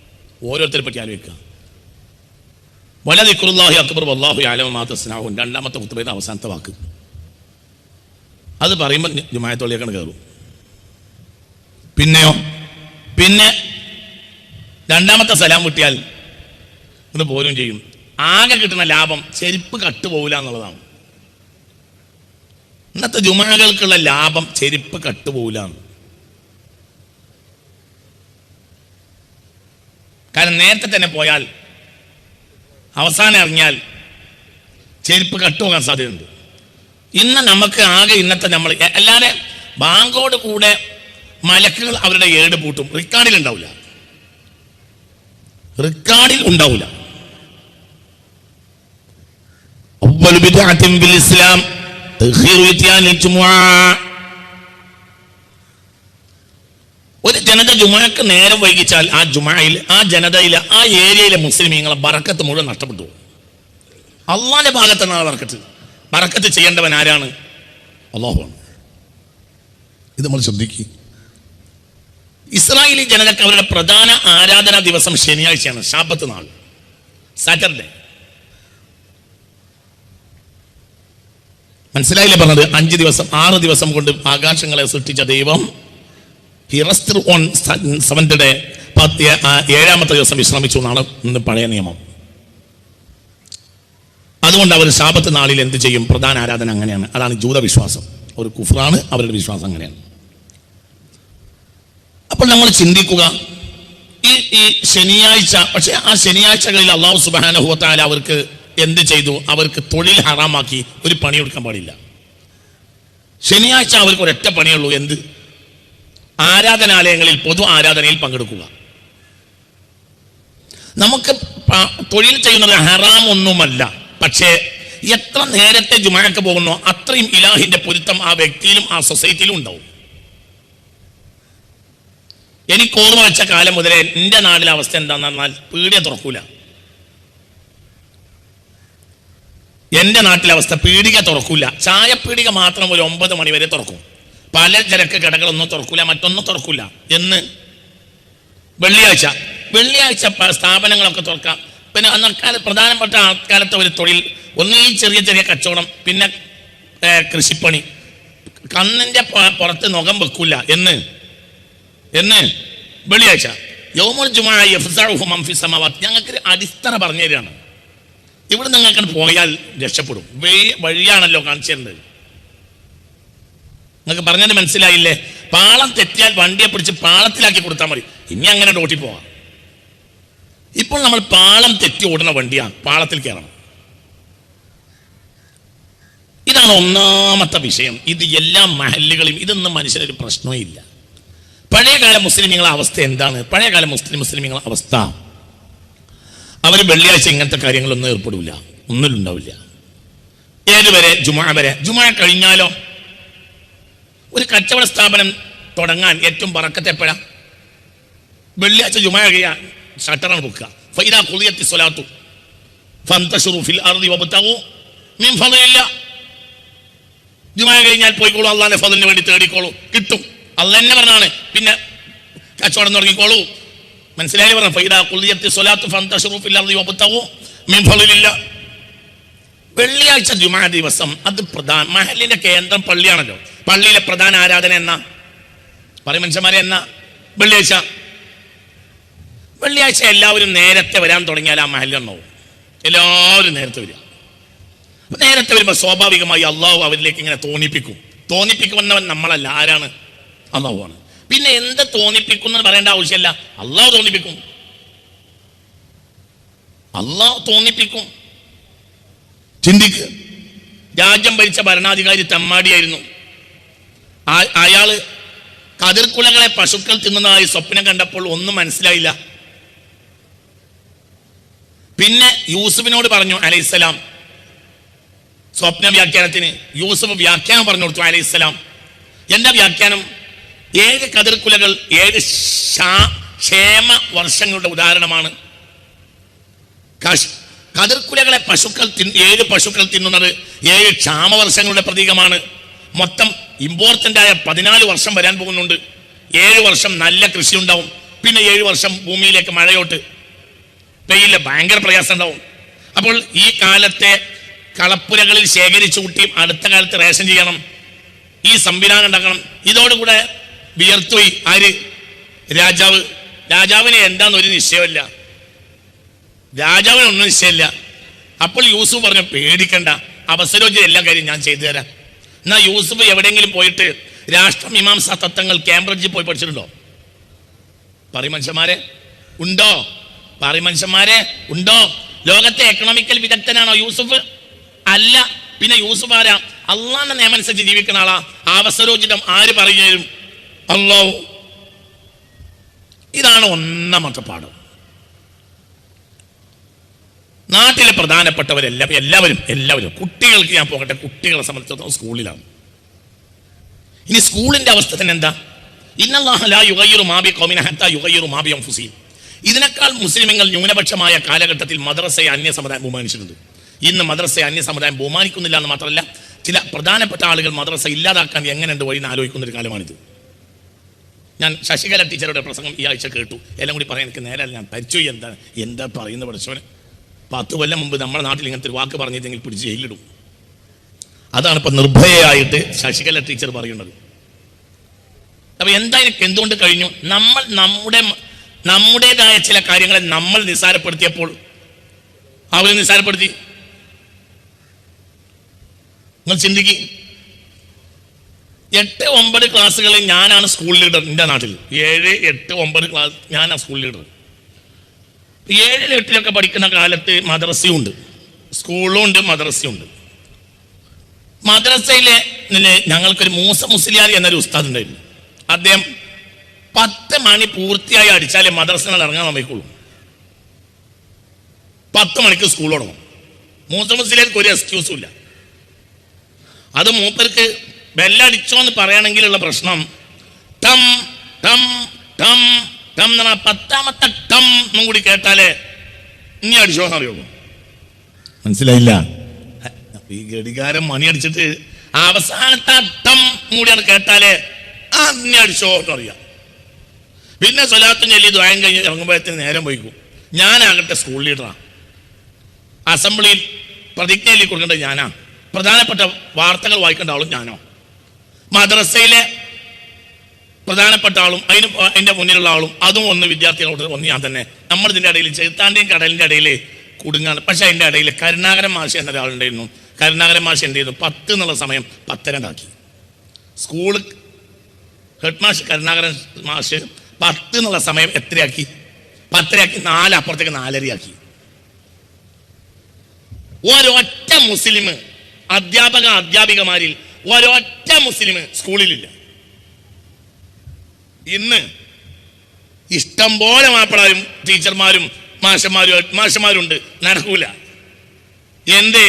ഓരോരുത്തരെ പറ്റി ആലോചിക്കുക. വലദിക്റുല്ലാഹി അക്ബർ വല്ലാഹു യഅലമു മാ തസ്നഊൻ, രണ്ടാമത്തെ ഖുത്ബയുടെ അവസാനത്തെ വാക്ക്. അത് പറയുമ്പോൾ ജുമാഅത്തോളിലേക്കാണ് കയറും. പിന്നെ രണ്ടാമത്തെ സലാം കിട്ടിയാൽ ഒന്ന് പോരും ചെയ്യും. ആകെ കിട്ടുന്ന ലാഭം ചെരുപ്പ് കട്ടുപോകില്ല എന്നുള്ളതാണ്. ഇന്നത്തെ ജുമാകൾക്കുള്ള ലാഭം ചെരുപ്പ് കട്ടുപോകില്ല. കാരണം നേരത്തെ തന്നെ പോയാൽ അവസാനം ഇറങ്ങിയാൽ ചെരുപ്പ് കട്ടുപോകാൻ സാധ്യതയുണ്ട്. ഇന്ന് നമുക്ക് ആകെ ഇന്നത്തെ നമ്മൾ അല്ലാതെ ബാങ്കോട് കൂടെ മലക്കുകൾ അവരുടെ ഏട് പൂട്ടും. റിക്കാർഡിൽ ഉണ്ടാവില്ല. ഇസ്ലാം ഒരു ജനത ജുമാക്ക് നേരം വൈകിച്ചാൽ ആ ജുമായിൽ ആ ജനതയിലെ ആ ഏരിയയിലെ മുസ്ലിമീങ്ങളെ ബറക്കത്ത് മുഴുവൻ നഷ്ടപ്പെട്ടു. അള്ളാന്റെ ഭാഗത്ത് നിന്നാണ് ബറക്കത്ത്. ബറക്കത്ത് ചെയ്യേണ്ടവൻ ആരാണ്? അള്ളാഹുവാണ്. ഇത് നമ്മൾ ശ്രദ്ധിക്കുക. ഇസ്രായേലി ജനതയ്ക്ക് അവരുടെ പ്രധാന ആരാധനാ ദിവസം ശനിയാഴ്ചയാണ്, ശാബത്ത് നാൾ, സാറ്റർഡേ. മനസ്സിലായില്ലേ പറഞ്ഞത്? 5 ദിവസം 6 ദിവസം കൊണ്ട് ആകാശങ്ങളെ സൃഷ്ടിച്ച ദൈവം he rested on 7th day, 7ാമത്തെ ദിവസം വിശ്രമിച്ചു എന്നാണ് ഇന്ന് പഴയ നിയമം. അതുകൊണ്ട് അവർ ശാബത്ത് നാളിൽ എന്ത് ചെയ്യും? പ്രധാന ആരാധന അങ്ങനെയാണ്. അതാണ് ജൂത വിശ്വാസം. ഒരു കുഫ്റാണ് അവരുടെ വിശ്വാസം, അങ്ങനെയാണ്. അപ്പോൾ നമ്മൾ ചിന്തിക്കുക, ഈ ശനിയാഴ്ച, പക്ഷെ ആ ശനിയാഴ്ചകളിൽ അല്ലാഹു സുബ്ഹാനഹു വ തആല അവർക്ക് എന്ത് ചെയ്തു? അവർക്ക് തൊഴിൽ ഹറാമാക്കി. ഒരു പണിയെടുക്കാൻ പാടില്ല. ശനിയാഴ്ച അവർക്ക് ഒരൊറ്റ പണിയുള്ളൂ. എന്ത്? ആരാധനാലയങ്ങളിൽ പൊതു ആരാധനയിൽ പങ്കെടുക്കുക. നമുക്ക് തൊഴിൽ ചെയ്യുന്നത് ഹറാം ഒന്നുമല്ല. പക്ഷേ എത്ര നേരത്തെ ജുമാക്ക് പോകുന്നോ അത്രയും ഇലാഹിന്റെ പൊരുത്തം ആ വ്യക്തിയിലും ആ സൊസൈറ്റിയിലും ഉണ്ടാവും. എനിക്ക് ഓർമ്മ വെച്ച കാലം മുതലേ എൻ്റെ നാട്ടിലെ അവസ്ഥ എന്താണെന്ന് പറഞ്ഞാൽ പീടിക തുറക്കൂല. എൻ്റെ നാട്ടിലെ അവസ്ഥ പീടിക തുറക്കൂല. ചായപ്പീടിക മാത്രം ഒരു 9 മണി വരെ തുറക്കും. പലചരക്ക് കടകളൊന്നും തുറക്കൂല, മറ്റൊന്നും തുറക്കൂല. എന്ന് വെള്ളിയാഴ്ച സ്ഥാപനങ്ങളൊക്കെ തുറക്കാം. പിന്നെ അന്നക്കാലത്ത് പ്രധാനപ്പെട്ട ആൾക്കാലത്തെ ഒരു തൊഴിൽ ഒന്ന് ഈ ചെറിയ കച്ചവടം, പിന്നെ കൃഷിപ്പണി. കന്നിൻ്റെ പുറത്ത് നുകം വെക്കൂല. എന്ന് വെള്ളിയാഴ്ച യൗമുൽ ജുമുഅ യഫ്സഉഹു മൻ ഫിസ് സമാവാത്ത്. ഞങ്ങൾക്ക് അടിത്തറ പറഞ്ഞു തരികയാണ്. ഇവിടെ നിങ്ങൾക്ക് പോയാൽ രക്ഷപ്പെടും. വഴിയാണല്ലോ കാണിച്ചു തരുന്നത്. നിങ്ങൾക്ക് പറഞ്ഞത് മനസ്സിലായില്ലേ? പാളം തെറ്റിയാൽ വണ്ടിയെ പിടിച്ച് പാളത്തിലാക്കി കൊടുത്താൽ മതി. ഇനി അങ്ങനെ റോട്ടിൽ പോവാം. ഇപ്പോൾ നമ്മൾ പാളം തെറ്റി ഓടുന്ന വണ്ടിയാണ്, പാളത്തിൽ കയറണം. ഇതാണ് ഒന്നാമത്തെ വിഷയം. ഇത് എല്ലാ മഹല്ലുകളിലും ഇതൊന്നും മനുഷ്യനൊരു പ്രശ്നമേ ഇല്ല. പഴയകാല മുസ്ലിമീങ്ങളെ അവസ്ഥ എന്താണ്? പഴയകാല മുസ്ലിമീങ്ങളെ അവസ്ഥ, അവർ വെള്ളിയാഴ്ച ഇങ്ങനത്തെ കാര്യങ്ങളൊന്നും ഏർപ്പെടില്ല, ഒന്നും ഉണ്ടാവില്ല. ഏതുവരെ? ജുമുഅ വരെ. ജുമുഅ കഴിഞ്ഞാലോ ഒരു കച്ചവട സ്ഥാപനം തുടങ്ങാൻ ഏറ്റവും ബറക്കത്ത് എപ്പോഴാ? വെള്ളിയാഴ്ച ജുമുഅ കഴിയാൻ ഷട്ടറാണ് വെക്കുക. ഫൈദാ ഖുദിയത്തി സ്വലാത്തു ഫന്തശിറു ഫിൽ അർദി വബ്തഗു മിൻ ഫളില്ലാ. ജുമുഅ കഴിഞ്ഞാൽ പോയിക്കോളൂ, അള്ളാഹിന്റെ ഫളിന് വേണ്ടി തേടിക്കോളൂ, കിട്ടും. അള്ളാഹ് തന്നെ പറഞ്ഞാണ്. പിന്നെ കച്ചവടം തുടങ്ങിക്കോളൂ. മനസ്സിലായി പറഞ്ഞു. ഫൈദാ ഖുദിയത്തി സ്വലാത്തു ഫന്തശിറൂ ഫിൽ അർളി വബ്തഗൂ മിൻ ഫളിലില്ലാ. വെള്ളിയാഴ്ച ജുമാ ദിവസം അത് പ്രധാന മഹലിന്റെ കേന്ദ്രം പള്ളിയാണല്ലോ. പള്ളിയിലെ പ്രധാന ആരാധന എന്നാ പറയും മനുഷ്യന്മാരെ? എന്നാ? വെള്ളിയാഴ്ച. വെള്ളിയാഴ്ച എല്ലാവരും നേരത്തെ വരാൻ തുടങ്ങിയാൽ ആ മഹലിലുണ്ടാവും. എല്ലാവരും നേരത്തെ വരിക. നേരത്തെ വരുമ്പോൾ സ്വാഭാവികമായി അള്ളാഹു അവരിലേക്ക് ഇങ്ങനെ തോന്നിപ്പിക്കുമെന്നവൻ നമ്മളല്ല. ആരാണ്? അള്ളാഹു ആണ്. പിന്നെ എന്ത് തോന്നിപ്പിക്കുമെന്ന് പറയേണ്ട ആവശ്യമില്ല. അള്ളാഹു തോന്നിപ്പിക്കും. അള്ളാഹു തോന്നിപ്പിക്കും. ചിന്തിക്ക്. രാജ്യം ഭരിച്ച ഭരണാധികാരി തെമ്മാടിയായിരുന്നു. അയാള് കതിർക്കുലകളെ പശുക്കൾ തിന്നുന്നതായി സ്വപ്നം കണ്ടപ്പോൾ ഒന്നും മനസ്സിലായില്ല. പിന്നെ യൂസുഫിനോട് പറഞ്ഞു അലൈഹിസ്സലാം സ്വപ്ന വ്യാഖ്യാനത്തിന്. യൂസുഫ് വ്യാഖ്യാനം പറഞ്ഞു കൊടുത്തു അലൈഹിസ്സലാം. എന്താ വ്യാഖ്യാനം? 7 കതിർക്കുലകൾ 7 ക്ഷേമ വർഷങ്ങളുടെ ഉദാഹരണമാണ്. കതിർക്കുലകളെ 7 പശുക്കൾ തിന്നുന്നത് 7 ക്ഷാമവർഷങ്ങളുടെ പ്രതീകമാണ്. മൊത്തം ഇമ്പോർട്ടൻ്റ് ആയ 14 വർഷം വരാൻ പോകുന്നുണ്ട്. 7 വർഷം നല്ല കൃഷി ഉണ്ടാവും. പിന്നെ 7 വർഷം ഭൂമിയിലേക്ക് മഴയോട്ട് പെയ്യില്ല, ഭയങ്കര പ്രയാസം ഉണ്ടാവും. അപ്പോൾ ഈ കാലത്തെ കളപ്പുരകളിൽ ശേഖരിച്ചു കൂട്ടി അടുത്ത കാലത്ത് റേഷൻ ചെയ്യണം. ഈ സംവിധാനം ഉണ്ടാക്കണം. ഇതോടുകൂടെ വിയർത്തുപോയി ആര്? രാജാവ്. രാജാവിന് എന്താന്നൊരു നിശ്ചയമില്ല. രാജാവിനൊന്നും നിശ്ചയമില്ല. അപ്പോൾ യൂസുഫ് പറഞ്ഞു പേടിക്കണ്ട, അവസരോചിത എല്ലാ കാര്യം ഞാൻ ചെയ്തു തരാം. എന്നാ യൂസുഫ് എവിടെയെങ്കിലും പോയിട്ട് രാഷ്ട്രമീമാംസാ തത്വങ്ങൾ കേംബ്രിഡ്ജിൽ പോയി പഠിച്ചിട്ടുണ്ടോ? പറയും മനുഷ്യന്മാരെ, ഉണ്ടോ? പറയും മനുഷ്യന്മാരെ, ഉണ്ടോ? ലോകത്തെ എക്കണോമിക്കൽ വിദഗ്ധനാണോ യൂസുഫ്? അല്ല. പിന്നെ യൂസുഫ് ആരാ? അള്ളാന്റെ നിയമം അനുസരിച്ച് ജീവിക്കുന്ന ആളാ. അവസരോചിതം ആര് പറഞ്ഞു തരും? അല്ലാഹു. ഇതാണ് ഒന്നാമത്തെ പാഠം. നാട്ടിലെ എല്ലാവരും കുട്ടികൾക്ക് ഞാൻ പോകട്ടെ. കുട്ടികളെ സംബന്ധിച്ചിടത്തോളം സ്കൂളിലാണ്. ഇനി സ്കൂളിന്റെ അവസ്ഥ തന്നെ എന്താ? ഇന്നല്ലാഹ ലാ യുഗയ്യിറു മാ ബിഖൗമിൻ ഹത്താ യുഗയ്യിറു മാ ബിഅൻഫുസിഹിം. ഇതിനേക്കാൾ മുസ്ലിമുകൾ ന്യൂനപക്ഷമായ കാലഘട്ടത്തിൽ മദ്രസയെ അന്യസമുദായം ബഹുമാനിച്ചിട്ടുണ്ട്. ഇന്ന് മദ്രസയെ അന്യസമുദായം ബഹുമാനിക്കുന്നില്ല എന്ന് മാത്രമല്ല, ചില പ്രധാനപ്പെട്ട ആളുകൾ മദ്രസ ഇല്ലാതാക്കാൻ എങ്ങനെയുണ്ട് വഴി ആലോചിക്കുന്നൊരു കാലമാണിത്. ഞാൻ ശശികല ടീച്ചറുടെ പ്രസംഗം ഈ ആഴ്ച കേട്ടു. എല്ലാം കൂടി പറയാൻ എനിക്ക് നേരമല്ല. ഞാൻ പരിചയം എന്താ പറയുന്നത് പഠിച്ചവന്. 10 കൊല്ലം മുമ്പ് നമ്മുടെ നാട്ടിൽ ഇങ്ങനത്തെ ഒരു വാക്ക് പറഞ്ഞിട്ടെങ്കിൽ പിടിച്ച് ജയിലിടും. അതാണ് ഇപ്പം നിർഭയയായിട്ട് ശശികല ടീച്ചർ പറയുന്നത്. അപ്പൊ എന്തുകൊണ്ട് കഴിഞ്ഞു? നമ്മൾ നമ്മുടേതായ ചില കാര്യങ്ങളെ നമ്മൾ നിസ്സാരപ്പെടുത്തിയപ്പോൾ അവർ നിസ്സാരപ്പെടുത്തി. നിങ്ങൾ ചിന്തിക്കുക. 8-9 ക്ലാസ്സുകളിൽ ഞാനാണ് സ്കൂൾ ലീഡർ. എൻ്റെ നാട്ടിൽ 7, 8, 9 ക്ലാസ് ഞാനാണ് സ്കൂൾ ലീഡർ. 7, 8 പഠിക്കുന്ന കാലത്ത് മദ്രസയുണ്ട്, സ്കൂളും ഉണ്ട്, മദ്രസയുണ്ട്. മദ്രസയിലെ ഞങ്ങൾക്കൊരു മൂസ മുസ്ലിയാർ എന്നൊരു ഉസ്താദ് ഉണ്ടായിരുന്നു. അദ്ദേഹം 10 മണി പൂർത്തിയായി അടിച്ചാലേ മദ്രസകൾ ഇറങ്ങാൻ നമ്മൾക്കുള്ളൂ. 10 മണിക്ക് സ്കൂൾ തുടങ്ങും. മൂസ മുസ്ലിയാർക്ക് ഒരു എക്സ്ക്യൂസും ഇല്ല. അത് മൂപ്പർക്ക് ബെല്ലടിച്ചോന്ന് പറയുകയാണെങ്കിലുള്ള പ്രശ്നം ടം ടം ടം ടം എന്ന് പറഞ്ഞാൽ 10ാമത്തെ ടം എന്നും കൂടി കേട്ടാലേ ഇനി അടിച്ചോന്ന് അറിയുള്ളൂ. മനസ്സിലായില്ല? ഈ ഘടികാരം മണി അടിച്ചിട്ട് അവസാനത്തെ ടം കൂടിയാണ് കേട്ടാലേ ഇനി അടിച്ചോന്ന് അറിയാം. പിന്നെ സ്വലാത്തും ചൊല്ലി ദ്വായം കഴിഞ്ഞ് ഇറങ്ങുമ്പോഴത്തേന് നേരം പോയിക്കും. ഞാനാകട്ടെ സ്കൂൾ ലീഡറാണ്. അസംബ്ലിയിൽ പ്രതിജ്ഞ ചൊല്ലി കൊടുക്കേണ്ടത് ഞാനാ. പ്രധാനപ്പെട്ട വാർത്തകൾ വായിക്കേണ്ട ആളും ഞാനോ. മദ്രസയിലെ പ്രധാനപ്പെട്ട ആളും അതിൻ്റെ മുന്നിലുള്ള ആളും അതും ഒന്ന് വിദ്യാർത്ഥികളോട് ഒന്ന് ഞാൻ തന്നെ. നമ്മളിതിൻ്റെ ഇടയിൽ ചെറുത്താൻ്റെയും കടലിൻ്റെ ഇടയിൽ കുടുങ്ങാണ്. പക്ഷെ അതിൻ്റെ ഇടയിൽ കരുണാകരൻ മാഷ് എന്നൊരാളുണ്ടായിരുന്നു. കരുണാകരൻ മാഷ് എന്ത് ചെയ്തു? 10 എന്നുള്ള സമയം 10:30 സ്കൂൾ ഹെഡ് മാഷ് കരുണാകരൻ മാഷ് 10 എന്നുള്ള സമയം എത്രയാക്കി? 10:30 4 അപ്പുറത്തേക്ക് 4:30 ഒരൊറ്റ മുസ്ലിം അധ്യാപികമാരിൽ ഒരൊറ്റ മുസ്ലിം സ്കൂളിലില്ല. ഇന്ന് ഇഷ്ടം പോലെ മാപ്പിളാരും ടീച്ചർമാരും മാഷന്മാരുണ്ട്. നടക്കൂല. എന്തേ?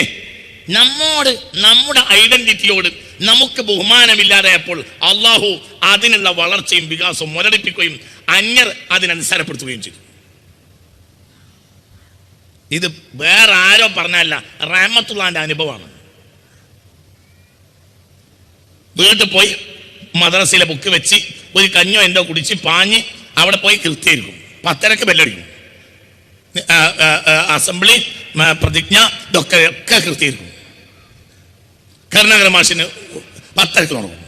നമ്മുടെ ഐഡന്റിറ്റിയോട് നമുക്ക് ബഹുമാനമില്ലാതായപ്പോൾ അള്ളാഹു അതിനുള്ള വളർച്ചയും വികാസവും മുരടിപ്പിക്കുകയും അന്യർ അതിനനുസരപ്പെടുത്തുകയും ചെയ്തു. ഇത് വേറെ ആരോ പറഞ്ഞല്ല, റഹ്മത്തുള്ളാന്റെ അനുഭവമാണ്. വീട്ടിൽ പോയി മദ്രസയിലെ ബുക്ക് വെച്ച് ഒരു കഞ്ഞോ എന്തോ കുടിച്ച് പാഞ്ഞ് അവിടെ പോയി കൃത്യമായിരിക്കും. 10:30 ബെല്ലടിക്കും. അസംബ്ലി, പ്രതിജ്ഞ, ഇതൊക്കെ കൃത്യമായിരിക്കും. കരുണാകര മാഷിന് 10:30 തുടങ്ങും.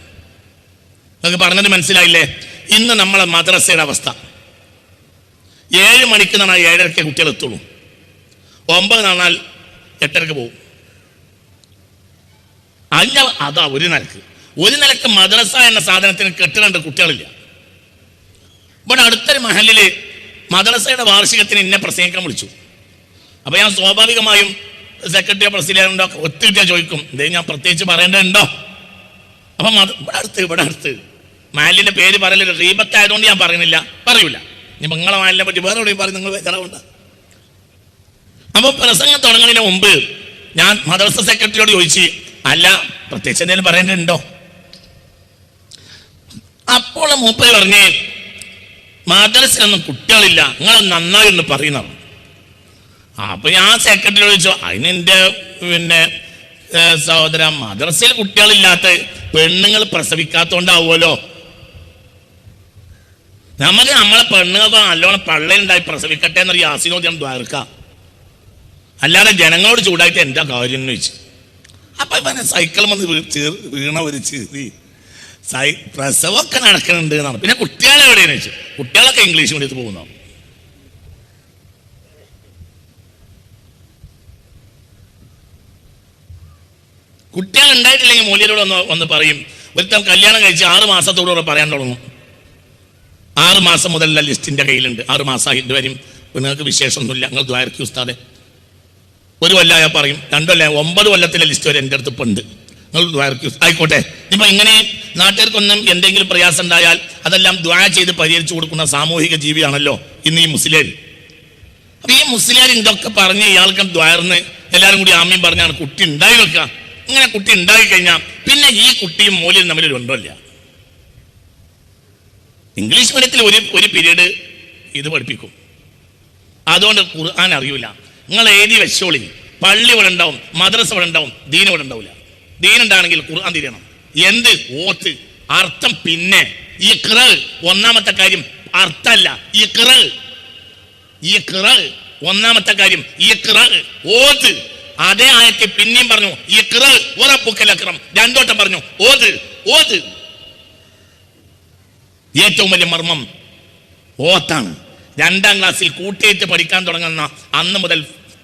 നിങ്ങൾക്ക് പറഞ്ഞത് മനസ്സിലായില്ലേ? ഇന്ന് നമ്മളെ മദ്രസയുടെ അവസ്ഥ 7 മണിക്ക് നടന്നാൽ 7:30 കുട്ടികൾ എത്തുള്ളൂ. 9 നടന്നാൽ 8:30 പോകും. അതാ ഒരു നിലക്ക് മദ്രസ എന്ന സാധനത്തിന് കെട്ടിടേണ്ട കുട്ടികളില്ല. ഇവിടെ അടുത്തൊരു മഹലില് മദ്രസയുടെ വാർഷികത്തിന് എന്നെ പ്രസംഗിക്കാൻ വിളിച്ചു. അപ്പൊ ഞാൻ സ്വാഭാവികമായും സെക്രട്ടറിയോ പ്രസിഡന്റോ ഒത്തിട്ടാ ചോദിക്കും, ഇതേ ഞാൻ പ്രത്യേകിച്ച് പറയേണ്ടതുണ്ടോ? അപ്പൊ ഇവിടെ അടുത്ത് മഹലിന്റെ പേര് പറയല് റീബത്തായതുകൊണ്ട് ഞാൻ പറയുന്നില്ല, പറയൂല. ഇനി നിങ്ങളെ മഹലിനെ പറ്റി വേറെ എവിടെയും പറയും, നിങ്ങൾ വേദനവുണ്ട. അപ്പൊ പ്രസംഗം തുടങ്ങുന്നതിന് മുമ്പ് ഞാൻ മദ്രസ സെക്രട്ടറിയോട് ചോദിച്ചു, അല്ല പ്രത്യേകിച്ച് എന്തെങ്കിലും പറയേണ്ടതുണ്ടോ? അപ്പോൾ മൂപ്പര് പറഞ്ഞേ, മദ്രസയിലൊന്നും കുട്ടികളില്ല, നിങ്ങൾ നന്നായി എന്ന് പറയുന്നതാണ്. അപ്പൊ ഞാൻ സെക്രട്ടറിയോട് ചോദിച്ചു, അതിനെന്റെ സഹോദര, മദ്രസയിൽ കുട്ടികളില്ലാത്ത പെണ്ണുങ്ങൾ പ്രസവിക്കാത്തോണ്ടാവുമല്ലോ. നമ്മളെ പെണ്ണുങ്ങൾ നല്ലോണം പള്ളയുണ്ടായി പ്രസവിക്കട്ടെ എന്നൊരു യാസിനോട് ഞാൻ ദ്വാരക്കാം, അല്ലാതെ ജനങ്ങളോട് ചൂടായിട്ട് എന്താ കാര്യം എന്ന് ചോദിച്ചു. അപ്പൊ ഇവനെ സൈക്കിൾ വന്ന് വീണ ഒരു ചീറി പ്രസവമൊക്കെ നടക്കുന്നുണ്ട് എന്നാണ്. പിന്നെ കുട്ടികളെ എവിടെയെന്ന് വെച്ചു, കുട്ടികളൊക്കെ ഇംഗ്ലീഷ് മീഡിയത്തിൽ പോകുന്ന. കുട്ടികൾ ഉണ്ടായിട്ടില്ലെങ്കിൽ മൂല്യരോട് ഒന്ന് പറയും. ഒരുത്തം കല്യാണം കഴിച്ച് 6 മാസത്തോടുകൂടെ പറയാൻ തുടങ്ങും. 6 മാസം മുതലുള്ള ലിസ്റ്റിന്റെ കയ്യിലുണ്ട്. 6 മാസം ഇതുവരെയും നിങ്ങൾക്ക് വിശേഷമൊന്നുമില്ല, നിങ്ങൾ ദ്വാരക്കി ഉസ്താദെ. 1 കൊല്ലമായ പറയും, 2 കൊല്ലം, 9 കൊല്ലത്തിലെ ലിസ്റ്റ് വരെ എൻ്റെ അടുത്ത് ഇപ്പം ഉണ്ട്, നിങ്ങൾ ദ്വാരക്കി ആയിക്കോട്ടെ. ഇപ്പം ഇങ്ങനെ നാട്ടുകാർക്കൊന്നും എന്തെങ്കിലും പ്രയാസം ഉണ്ടായാൽ അതെല്ലാം ദ്വാ ചെയ്ത് പരിഹരിച്ചു കൊടുക്കുന്ന സാമൂഹിക ജീവിയാണല്ലോ ഇന്ന് ഈ മുസ്ലിം. അപ്പൊ ഈ മുസ്ലിം ഇതൊക്കെ പറഞ്ഞ് ഇയാൾക്കും ദ്വാരന്ന് എല്ലാവരും കൂടി ആമ്യം പറഞ്ഞാണ് കുട്ടി ഉണ്ടായി വെക്കുക. ഇങ്ങനെ കുട്ടി ഉണ്ടായി കഴിഞ്ഞാൽ പിന്നെ ഈ കുട്ടിയും മൂല്യം തമ്മിൽ ബന്ധമില്ല. ഇംഗ്ലീഷ് മീഡിയത്തിൽ ഒരു പീരീഡ് ഇത് പഠിപ്പിക്കും, അതുകൊണ്ട് ഖുർആൻ അറിയൂല. നിങ്ങൾ എഴുതി വെച്ചോളി, പള്ളി ഇവിടെ ഉണ്ടാവും, മദ്രസ ഇവിടെ ഉണ്ടാവും, ദീൻ ഇവിടെ ഉണ്ടാവില്ല. ദീൻ ഉണ്ടാണെങ്കിൽ ഖുർആൻ തിരിയണം. എന്ത് ഓത്ത് അർത്ഥം? പിന്നെ ഇഖ്റ, ഒന്നാമത്തെ കാര്യം അർത്ഥമല്ല, ഇഖ്റ. ഒന്നാമത്തെ കാര്യം ഇഖ്റ, ഓത്ത്. അതേ ആയത്തിൽ പിന്നെയും പറഞ്ഞു ഇഖ്റ വറബ്ബുക്കൽ അക്രം, 2 വട്ടം പറഞ്ഞു ഓത്ത്. ഏറ്റവും വലിയ മർമ്മം ഓത്താണ്. 2ാം ക്ലാസ്സിൽ കൂട്ടിയിട്ട് പഠിക്കാൻ തുടങ്ങുന്ന അന്ന് മുതൽ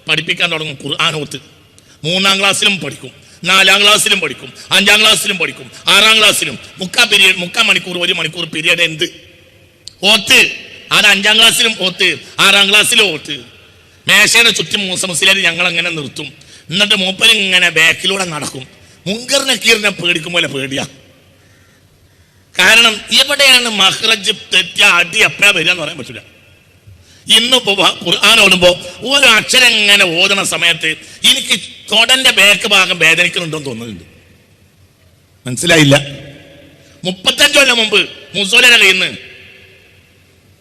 പഠിപ്പിക്കാൻ തുടങ്ങും ഖുർആൻ ഓത്ത്. 3ാം ക്ലാസ്സിലും പഠിക്കും, 4ാം ക്ലാസ്സിലും പഠിക്കും, 5ാം ക്ലാസ്സിലും പഠിക്കും, 6ാം ക്ലാസ്സിലും. 3/4 മണിക്കൂർ 1 മണിക്കൂർ പീരീഡ് എന്ത് ഓത്ത്. അത് 5ാം ക്ലാസ്സിലും ഓത്ത്, 6ാം ക്ലാസ്സിലും ഓത്ത്. മേശയുടെ ചുറ്റും മുസ്ലിം ഞങ്ങൾ അങ്ങനെ നിർത്തും. എന്നിട്ട് മൂപ്പര് ഇങ്ങനെ ബാക്കിലൂടെ നടക്കും. മുങ്കർ നക്കീറിനെ പേടിക്കും പോലെ പേടിയാ. കാരണം എവിടെയാണ് മഹ്റജ് തെറ്റിയ അടി എപ്പോഴാ വരിക എന്ന് പറയാൻ പറ്റില്ല. ഇന്നിപ്പോ ഖുർആൻ ഓടുമ്പോ ഓരോ അക്ഷരം ഇങ്ങനെ ഓതുന്ന സമയത്ത് എനിക്ക് തൊടന്റെ ബാക്ക് ഭാഗം വേദനിക്കുന്നുണ്ടോന്ന് തോന്നുന്നുണ്ട്. മനസ്സിലായില്ല? 35 കൊല്ലം മുമ്പ് മുസോലയുടെ കയ്യിൽ നിന്ന്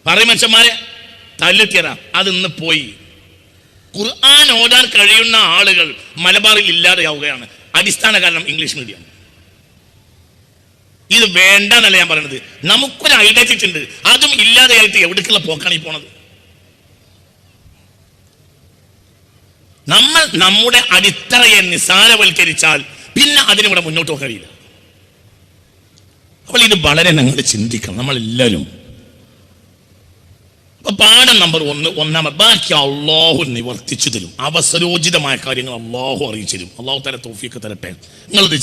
പറയും മനുഷ്യന്മാരെ തല്ലിട്ടിയതാ, അത് ഇന്ന് പോയി. ഖുർആൻ ഓടാൻ കഴിയുന്ന ആളുകൾ മലബാറിൽ ഇല്ലാതെയാവുകയാണ്. അടിസ്ഥാന കാരണം ഇംഗ്ലീഷ് മീഡിയം. ഇത് വേണ്ടെന്നല്ല ഞാൻ പറയുന്നത്, നമുക്കൊരു ഐഡന്റിറ്റി ഉണ്ട്, അതും ഇല്ലാതെയായിട്ട് എവിടേക്കുള്ള പോക്കാണ് ഈ പോണത്. നമ്മൾ നമ്മുടെ അടിത്തറയെ നിസാരവൽക്കരിച്ചാൽ പിന്നെ അതിനിവിടെ മുന്നോട്ട് പോകാൻ കഴിയില്ല. അപ്പോൾ ഇത് വളരെ ഞങ്ങൾ ചിന്തിക്കണം നമ്മളെല്ലാവരും. അപ്പൊ പാഠം നമ്പർ 1, ഒന്നാമത് ബാക്കി അള്ളാഹു നിവർത്തിച്ചു തരും. അവസരോചിതമായ കാര്യങ്ങൾ അള്ളാഹു അറിയിച്ചു തരും. അള്ളാഹു തല തൗഫീഖ് തരട്ടെ. നിങ്ങളിത്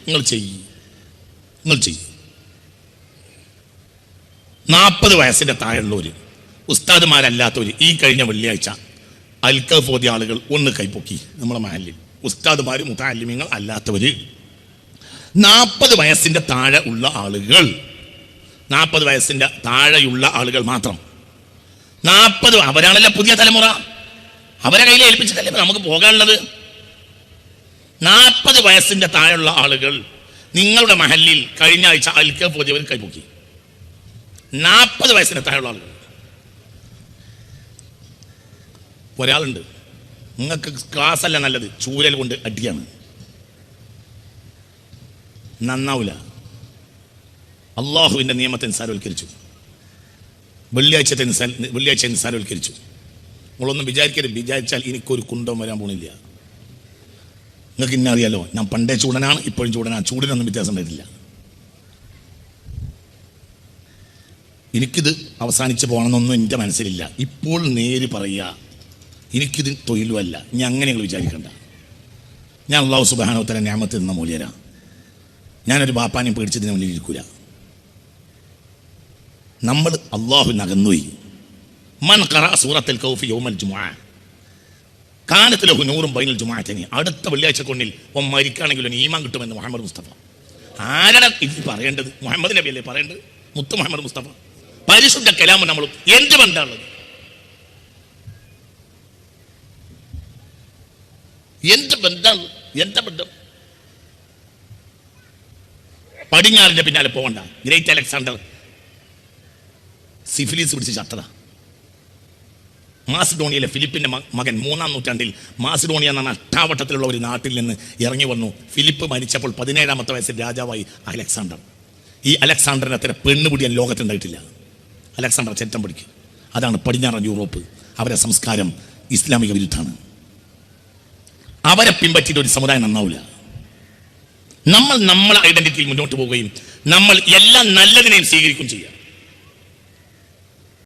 നിങ്ങൾ ചെയ്യ്. 40 വയസ്സിന്റെ താഴെയുള്ളവര്, ഉസ്താദുമാരല്ലാത്തവര്, ഈ കഴിഞ്ഞ വെള്ളിയാഴ്ച അൽക്കഫ് ഓതിയ ആളുകൾ ഒന്ന് കൈപ്പൊക്കി നമ്മളെ മഹല്ലിൽ. ഉസ്താദുമാര് മുതഅല്ലിമീങ്ങൾ അല്ലാത്തവര് 40 വയസ്സിന്റെ താഴെ ഉള്ള ആളുകൾ, 40 വയസ്സിന്റെ താഴെയുള്ള ആളുകൾ മാത്രം. 40 അവരാണല്ലോ പുതിയ തലമുറ, അവരെ കയ്യിൽ ഏൽപ്പിച്ചിട്ടല്ലേ നമുക്ക് പോകാനുള്ളത്. 40 വയസ്സിന്റെ താഴെയുള്ള ആളുകൾ നിങ്ങളുടെ മഹല്ലിൽ കഴിഞ്ഞ ആഴ്ച അൽക്കഫ് ഓതിയവർ കൈപ്പൊക്കി. 40 വയസ്സിന്റെ താഴെയുള്ള ആളുകൾ. ഒരാളുണ്ട്, നിങ്ങൾക്ക് ക്ലാസ് അല്ല നല്ലത്, ചൂരൽ കൊണ്ട് അടിയാണ്, നന്നാവില്ല. അള്ളാഹുവിന്റെ നിയമത്തെ നിസ്സാരവൽക്കരിച്ചു. വെള്ളിയാഴ്ച നിസ്സാരവൽക്കരിച്ചു. നിങ്ങളൊന്നും വിചാരിച്ചാൽ എനിക്കൊരു കുന്തം വരാൻ പോണില്ല. നിങ്ങൾക്ക് ഇന്നെ അറിയാലോ, ഞാൻ പണ്ടേ ചൂടനാണ്, ഇപ്പോഴും ചൂടനാണ്. ചൂടിനൊന്നും വ്യത്യാസം വരില്ല. എനിക്കിത് അവസാനിച്ച് പോകണമെന്നൊന്നും എൻ്റെ മനസ്സിലില്ല. ഇപ്പോൾ നേര് പറയുക, എനിക്കിത് തൊഴിലുമല്ല. ഇനി അങ്ങനെ നിങ്ങൾ വിചാരിക്കണ്ട. ഞാൻ അല്ലാഹു സുബ്ഹാനഹു വ തആല നിഅമത്ത് തന്ന മൂല്യരാ. ഞാനൊരു ബാപ്പാനെയും പേടിച്ചതിന് മുന്നിൽ ഇരിക്കൂല. നമ്മൾ അള്ളാഹുവിന് അകന്നുപോയി. മൻ ഖറഅ സൂറത്തുൽ കൗഫ് യൗമൽ ജുമുഅ കാനത് ലഹു നൂറുൻ ബൈനൽ ജുമുഅതൈനി. അടുത്ത വെള്ളിയാഴ്ച കൊണ്ടിൽ ഓൻ മരിക്കുകയാണെങ്കിലും ഈമാൻ കിട്ടുമെന്ന് മുഹമ്മദ് മുസ്തഫ. ആരാണ് ഇത് പറയേണ്ടത്? മുഹമ്മദ് നബി അല്ലേ പറയേണ്ടത്? മുത്ത് മുഹമ്മദ് മുസ്തഫ. പരിശുദ്ധ കലാമ് നമ്മൾ എന്ത് ബന്ധമുള്ളത്? എന്ത് ബന്ധം? എന്താ ബന്ധം? പടിഞ്ഞാറിന്റെ പിന്നാലെ പോകണ്ട. ഗ്രേറ്റ് അലക്സാണ്ടർ സിഫിലിസ് പിടിച്ച് ചത്തത. മാസിഡോണിയയിലെ ഫിലിപ്പിന്റെ മകൻ 3-ാം നൂറ്റാണ്ടിൽ മാസിഡോണിയ എന്ന അഷ്ടാവട്ടത്തിലുള്ള ഒരു നാട്ടിൽ നിന്ന് ഇറങ്ങി വന്നു. ഫിലിപ്പ് മരിച്ചപ്പോൾ 17-ാമത്തെ വയസ്സിൽ രാജാവായി അലക്സാണ്ടർ. ഈ അലക്സാണ്ടറിന് അത്ര പെണ്ണുപിടിയാൻ ലോകത്തുണ്ടായിട്ടില്ല. അലക്സാണ്ടർ ചരിത്രം പഠിക്കും. അതാണ് പടിഞ്ഞാറൻ യൂറോപ്പ്. അവരുടെ സംസ്കാരം ഇസ്ലാമിക വിരുദ്ധാണ്. അവരെ പിൻപറ്റിയിട്ട് ഒരു സമുദായം നന്നാവില്ല. നമ്മൾ നമ്മളെ ഐഡന്റിറ്റിയിൽ മുന്നോട്ട് പോവുകയും നമ്മൾ എല്ലാ നല്ലതിനെയും സ്വീകരിക്കുകയും ചെയ്യുക.